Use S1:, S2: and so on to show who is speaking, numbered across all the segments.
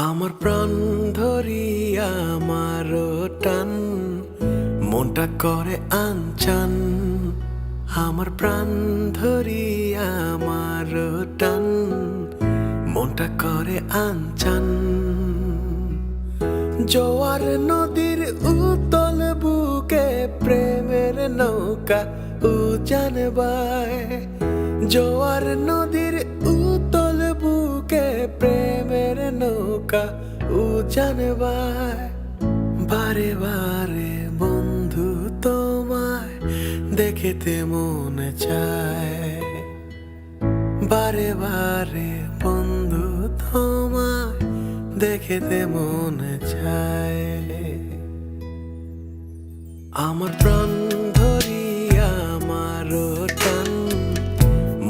S1: আমার প্রাণ ধরিয়া আমার টান মনটা করে আনচান। আমার প্রাণ ধরিয়া আমার টান মনটা করে আনচান। জোয়ার নদীর উতল বুকে প্রেমের নৌকা উজান বায়। জোয়ার নদীর উতল বুকে প্রেমের নৌকা উজান বায়। বারে বারে বন্ধু তোমায় দেখিতে মনে চায়। বারে বারে বন্ধু তোমায় দেখিতে মনে চায়। আমার প্রাণ ধরিয়া আমার টান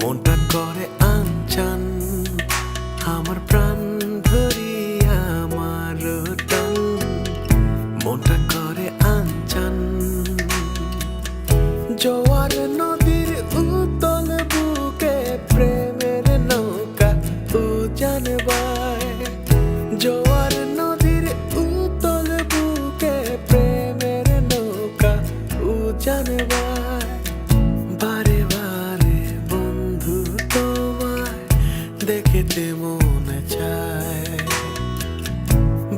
S1: মনটা করে আনচান। আমার প্রাণ ধরিয়া আমার টান মনটা করে আনচান। জোয়ার নদীর উতল বুকে প্রেমের নৌকা উজান বায়। জোয়ার নদীর উতল বুকে প্রেমের নৌকা উজান বায়। বারে বারে বন্ধু তোমায় দেখিতে মনে চায়।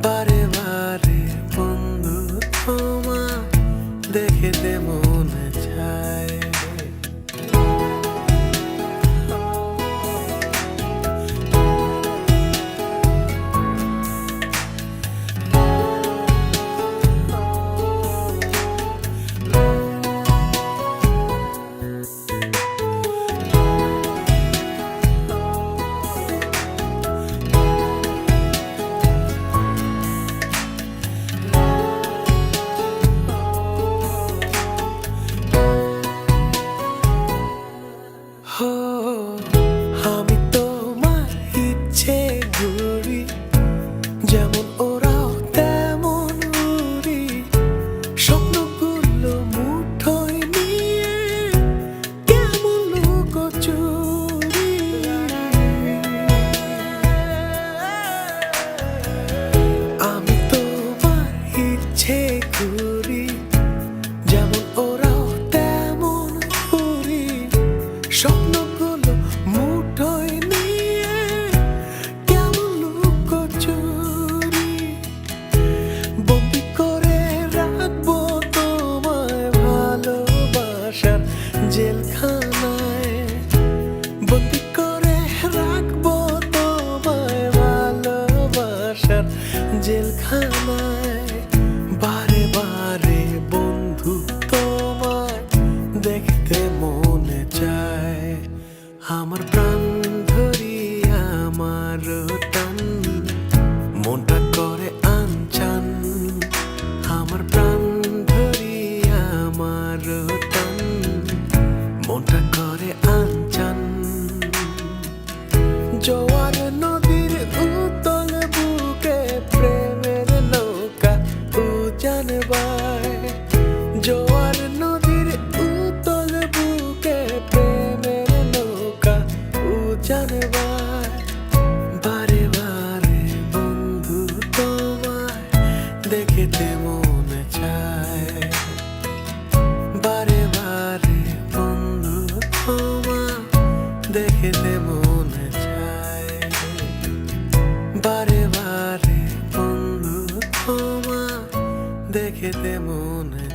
S1: বারে বারে বন্ধু তোমায় দেখিতে মনে চায়। আমি তোমার ইচ্ছে ঘুরি, যেমন ওরাও তেমন উড়ি। স্বপ্নগুলো মুঠোয় নিয়ে কেমন লুকোচুরি। আমি তোমার ইচ্ছে ঘুরি, যেমন ওরাও তেমন উড়ি। স্বপ্নগুলো মুঠোয় নিয়ে কেমন লুকোচুরি। বন্দি করে রাখবো তোমায় ভালোবাসার জেলখানায়। বন্দি করে রাখবো তোমায় ভালোবাসার জেলখানায়। বারে বারে বন্ধু তোমায় দেখতে মনে চায়। আমার প্রাণ ধরিয়া আমার টান মনটা করে আনচান। আমার প্রাণ ধরিয়া আমার টান মনটা করে আনচান। জোয়ার নদীর উতল বুকে প্রেমের নৌকা উজান বায়। জোয়ার নদীর উতল বুকে প্রেমের নৌকা উজান বায়। বারে বারে বন্ধু তোমায় দেখিতে মনে চায়। বারে বারে বন্ধু তোমায় দেখিতে মনে চায়। বারে বারে বন্ধু তোমায় দেখিতে মনে